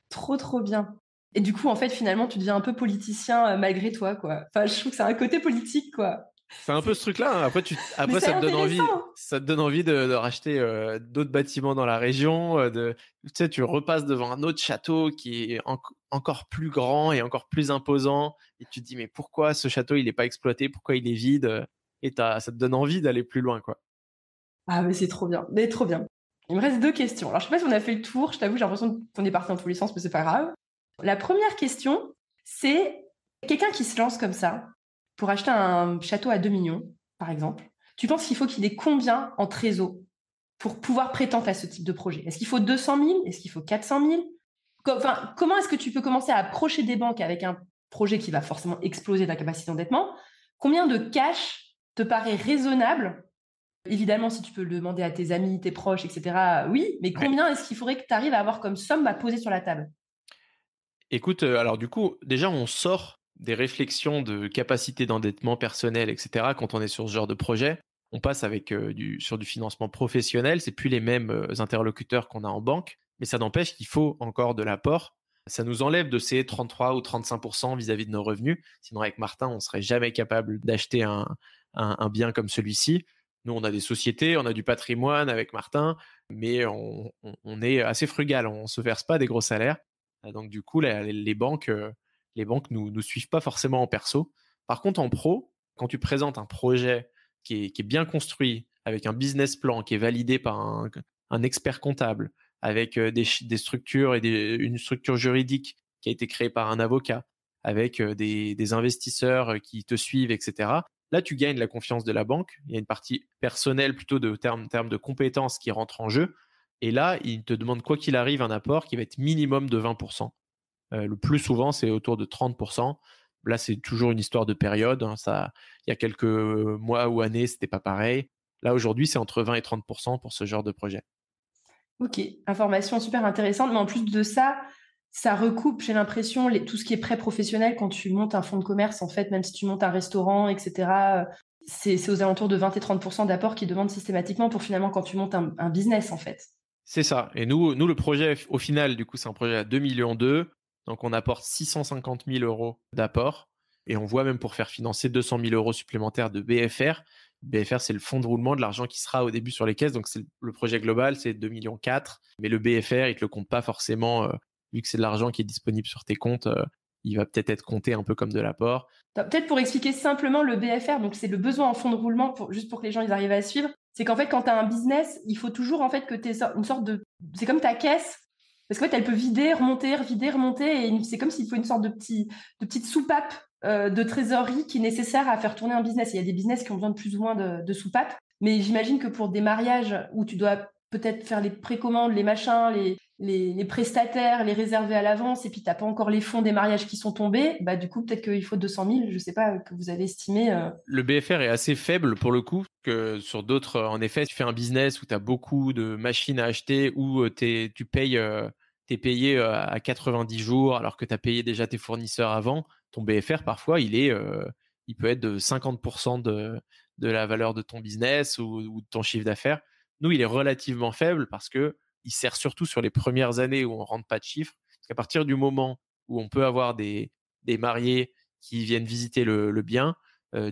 Trop, trop bien. Et du coup, en fait, finalement, tu deviens un peu politicien malgré toi, quoi. Enfin, je trouve que c'est un côté politique, quoi. C'est un peu ce truc-là, hein. Après, Mais c'est intéressant. ça te donne envie de racheter d'autres bâtiments dans la région. Tu sais, tu repasses devant un autre château qui est encore plus grand et encore plus imposant. Et tu te dis, mais pourquoi ce château, il n'est pas exploité? Pourquoi il est vide? Et ça te donne envie d'aller plus loin, quoi. Ah, mais c'est trop bien. Mais trop bien. Il me reste 2 questions. Alors, je sais pas si on a fait le tour. Je t'avoue, j'ai l'impression qu'on est parti dans tous les sens, mais c'est pas grave. La première question, c'est quelqu'un qui se lance comme ça pour acheter un château à 2 millions, par exemple. Tu penses qu'il faut qu'il ait combien en trésor pour pouvoir prétendre à ce type de projet? Est-ce qu'il faut 200 000? Est-ce qu'il faut 400 000? Enfin, comment est-ce que tu peux commencer à approcher des banques avec un projet qui va forcément exploser ta capacité d'endettement? Combien de cash te paraît raisonnable? Évidemment, si tu peux le demander à tes amis, tes proches, etc., oui, mais Ouais. combien est-ce qu'il faudrait que tu arrives à avoir comme somme à poser sur la table? Écoute, alors du coup, déjà, on sort des réflexions de capacité d'endettement personnel, etc. Quand on est sur ce genre de projet. On passe avec sur du financement professionnel. C'est plus les mêmes interlocuteurs qu'on a en banque, mais ça n'empêche qu'il faut encore de l'apport. Ça nous enlève de ces 33 ou 35% vis-à-vis de nos revenus. Sinon, avec Martin, on serait jamais capable d'acheter un bien comme celui-ci. Nous, on a des sociétés, on a du patrimoine avec Martin, mais on est assez frugal. On se verse pas des gros salaires. Donc du coup, les banques nous suivent pas forcément en perso. Par contre, en pro, quand tu présentes un projet qui est bien construit, avec un business plan qui est validé par un expert comptable, avec des structures et une structure juridique qui a été créée par un avocat, avec des investisseurs qui te suivent, etc. Là, tu gagnes la confiance de la banque. Il y a une partie personnelle plutôt de termes de compétences qui rentre en jeu. Et là, il te demande quoi qu'il arrive un apport qui va être minimum de 20%. Le plus souvent, c'est autour de 30%. Là, c'est toujours une histoire de période, hein. Il y a quelques mois ou années, c'était pas pareil. Là, aujourd'hui, c'est entre 20 et 30% pour ce genre de projet. Ok, information super intéressante, mais en plus de ça, ça recoupe, j'ai l'impression, tout ce qui est prêt professionnel quand tu montes un fonds de commerce, en fait, même si tu montes un restaurant, etc., c'est aux alentours de 20 et 30% d'apport qu'ils demandent systématiquement pour finalement quand tu montes un business, en fait. C'est ça. Et nous, le projet, au final, du coup, c'est un projet à 2,2 millions. Donc, on apporte 650 000 euros d'apport. Et on voit même pour faire financer 200 000 euros supplémentaires de BFR. BFR, c'est le fonds de roulement de l'argent qui sera au début sur les caisses. Donc, c'est le projet global, c'est 2,4 millions. Mais le BFR, il ne te le compte pas forcément, vu que c'est de l'argent qui est disponible sur tes comptes. Il va peut-être être compté un peu comme de l'apport. Peut-être pour expliquer simplement le BFR, donc c'est le besoin en fonds de roulement, juste pour que les gens ils arrivent à suivre, c'est qu'en fait, quand tu as un business, il faut toujours en fait que tu aies une sorte de... C'est comme ta caisse, parce qu'en fait, elle peut vider, remonter, vider, remonter, et c'est comme s'il faut une sorte de petite soupape de trésorerie qui est nécessaire à faire tourner un business. Il y a des business qui ont besoin de plus ou moins de soupapes, mais j'imagine que pour des mariages où tu dois peut-être faire les précommandes, les machins, les prestataires, les réserver à l'avance, et puis t'as pas encore les fonds des mariages qui sont tombés, bah du coup peut-être qu'il faut 200 000, je sais pas, que vous avez estimé. Le BFR est assez faible pour le coup que sur d'autres. En effet, tu fais un business où tu as beaucoup de machines à acheter, où t'es payé à 90 jours alors que tu as payé déjà tes fournisseurs avant. Ton BFR, parfois, il peut être de 50% de la valeur de ton business ou de ton chiffre d'affaires. Nous, il est relativement faible parce que il sert surtout sur les premières années où on rentre pas de chiffres. Parce qu'à partir du moment où on peut avoir des mariés qui viennent visiter le bien,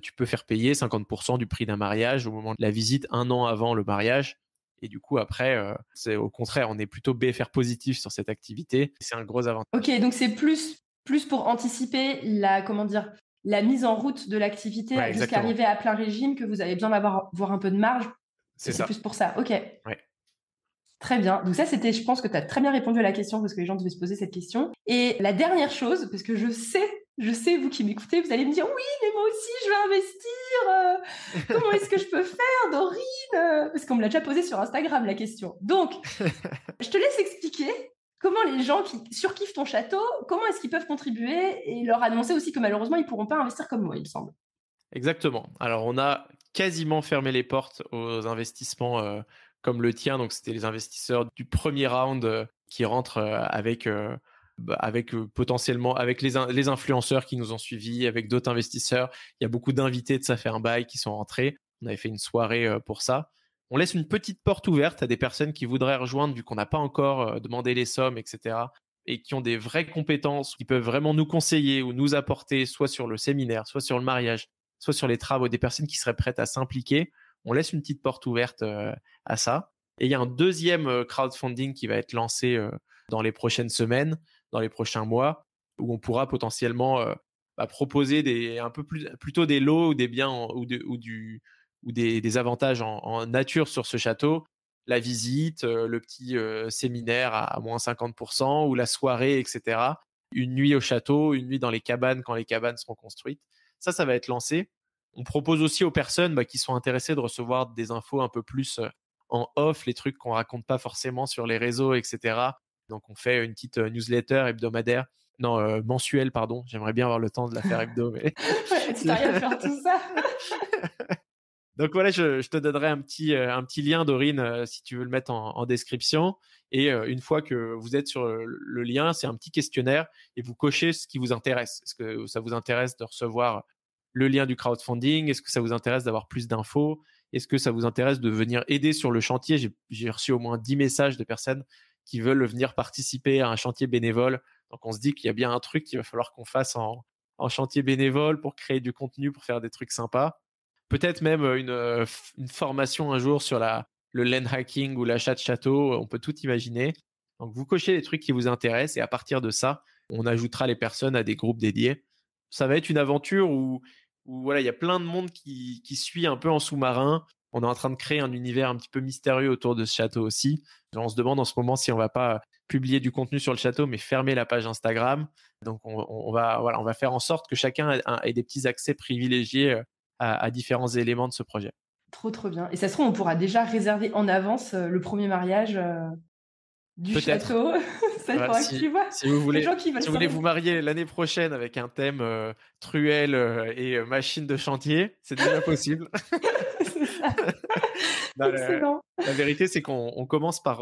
tu peux faire payer 50% du prix d'un mariage au moment de la visite, un an avant le mariage. Et du coup, après, c'est au contraire, on est plutôt BFR positif sur cette activité. C'est un gros avantage. Ok, donc c'est plus pour anticiper comment dire, la mise en route de l'activité Ouais, jusqu'à exactement. arriver à plein régime, que vous avez besoin voir un peu de marge. C'est C'est ça. plus pour ça. Ok, Ouais. très bien. Donc ça, je pense que tu as très bien répondu à la question parce que les gens devaient se poser cette question. Et la dernière chose, parce que je sais, vous qui m'écoutez, vous allez me dire, oui, mais moi aussi, je veux investir. Comment est-ce que je peux faire, Dorine? Parce qu'on me l'a déjà posé sur Instagram, la question. Donc, je te laisse expliquer comment les gens qui surkiffent ton château, comment est-ce qu'ils peuvent contribuer et leur annoncer aussi que malheureusement, ils ne pourront pas investir comme moi, il me semble. Exactement. Alors, on a quasiment fermé les portes aux investissements comme le tien. Donc, c'était les investisseurs du premier round qui rentrent avec potentiellement avec les influenceurs qui nous ont suivis, avec d'autres investisseurs. Il y a beaucoup d'invités de Ça fait un bail qui sont rentrés. On avait fait une soirée pour ça. On laisse une petite porte ouverte à des personnes qui voudraient rejoindre, vu qu'on n'a pas encore demandé les sommes, etc. Et qui ont des vraies compétences, qui peuvent vraiment nous conseiller ou nous apporter, soit sur le séminaire, soit sur le mariage, soit sur les travaux, des personnes qui seraient prêtes à s'impliquer. On laisse une petite porte ouverte à ça. Et il y a un deuxième crowdfunding qui va être lancé dans les prochaines semaines, dans les prochains mois, où on pourra potentiellement proposer plutôt des lots ou des biens ou des avantages en nature sur ce château, la visite, le petit séminaire à moins 50% ou la soirée, etc. Une nuit au château, une nuit dans les cabanes quand les cabanes seront construites. Ça va être lancé. On propose aussi aux personnes qui sont intéressées de recevoir des infos un peu plus en off, les trucs qu'on raconte pas forcément sur les réseaux, etc. Donc, on fait une petite newsletter hebdomadaire, non, mensuelle, pardon. J'aimerais bien avoir le temps de la faire hebdo, mais Ouais, tu t'arrives à faire tout ça. donc voilà, je te donnerai un petit lien, Dorine, si tu veux le mettre en description. Et une fois que vous êtes sur le lien, c'est un petit questionnaire et vous cochez ce qui vous intéresse. Est-ce que ça vous intéresse de recevoir le lien du crowdfunding? Est-ce que ça vous intéresse d'avoir plus d'infos? Est-ce que ça vous intéresse de venir aider sur le chantier? J'ai reçu au moins 10 messages de personnes qui veulent venir participer à un chantier bénévole. Donc on se dit qu'il y a bien un truc qu'il va falloir qu'on fasse en chantier bénévole pour créer du contenu, pour faire des trucs sympas. Peut-être même une formation un jour sur le land hacking ou l'achat de château. On peut tout imaginer. Donc, vous cochez les trucs qui vous intéressent et à partir de ça, on ajoutera les personnes à des groupes dédiés. Ça va être une aventure où voilà, il y a plein de monde qui suit un peu en sous-marin. On est en train de créer un univers un petit peu mystérieux autour de ce château aussi. On se demande en ce moment si on va pas publier du contenu sur le château, mais fermer la page Instagram. Donc, on va faire en sorte que chacun ait des petits accès privilégiés à différents éléments de ce projet. Trop, trop bien. Et ça se trouve, on pourra déjà réserver en avance le premier mariage du Peut-être. château. Ça, il Ouais, faudra que tu vois. si vous Les voulez, gens qui veulent si vous voulez vous s'organiser. marier l'année prochaine avec un thème truelle et machine de chantier, c'est déjà possible. C'est ça. Non, Excellent. la vérité, c'est qu'on commence par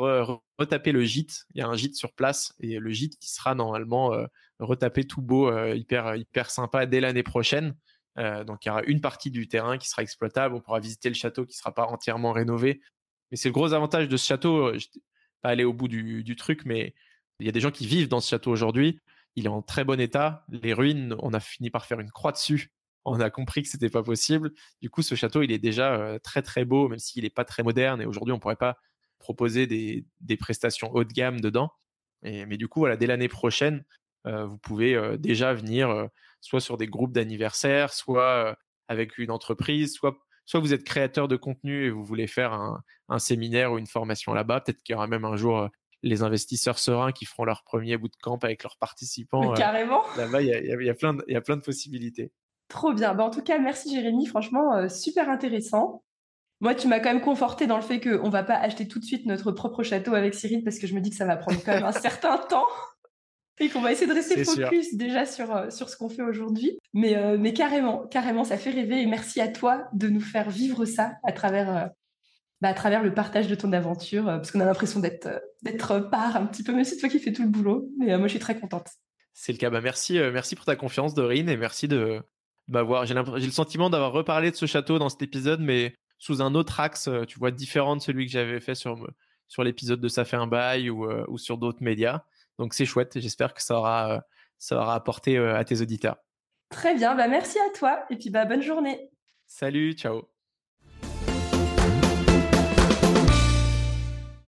retaper le gîte. Il y a un gîte sur place et le gîte qui sera normalement retapé tout beau, hyper sympa dès l'année prochaine. Donc, il y aura une partie du terrain qui sera exploitable. On pourra visiter le château qui ne sera pas entièrement rénové. Mais c'est le gros avantage de ce château. Je n'étais pas allé au bout du truc, mais il y a des gens qui vivent dans ce château aujourd'hui. Il est en très bon état. Les ruines, on a fini par faire une croix dessus. On a compris que c'était pas possible. Du coup, ce château, il est déjà très très beau, même s'il n'est pas très moderne. Et aujourd'hui, on pourrait pas proposer des prestations haut de gamme dedans. Mais du coup, voilà, dès l'année prochaine, vous pouvez déjà venir soit sur des groupes d'anniversaires, soit avec une entreprise, soit vous êtes créateur de contenu et vous voulez faire un séminaire ou une formation là-bas. Peut-être qu'il y aura même un jour les investisseurs sereins qui feront leur premier bootcamp avec leurs Mais participants. carrément. Là-bas, il y a plein de possibilités. Trop bien. En tout cas, merci Jérémy. Franchement, super intéressant. Moi, tu m'as quand même conforté dans le fait qu'on ne va pas acheter tout de suite notre propre château avec Cyril parce que je me dis que ça va prendre quand même un certain temps et qu'on va essayer de rester C'est sûr. focus déjà sur ce qu'on fait aujourd'hui. Mais carrément, carrément, ça fait rêver et merci à toi de nous faire vivre ça à travers le partage de ton aventure parce qu'on a l'impression d'être part un petit peu, même si c'est toi qui fais tout le boulot. Mais moi, je suis très contente. C'est le cas. Merci pour ta confiance, Dorine, et merci de m'avoir. J'ai le sentiment d'avoir reparlé de ce château dans cet épisode, mais sous un autre axe, tu vois, différent de celui que j'avais fait sur l'épisode de Ça fait un bail ou sur d'autres médias. Donc c'est chouette. J'espère que ça aura apporté à tes auditeurs. Très bien, merci à toi et puis bonne journée. Salut, ciao.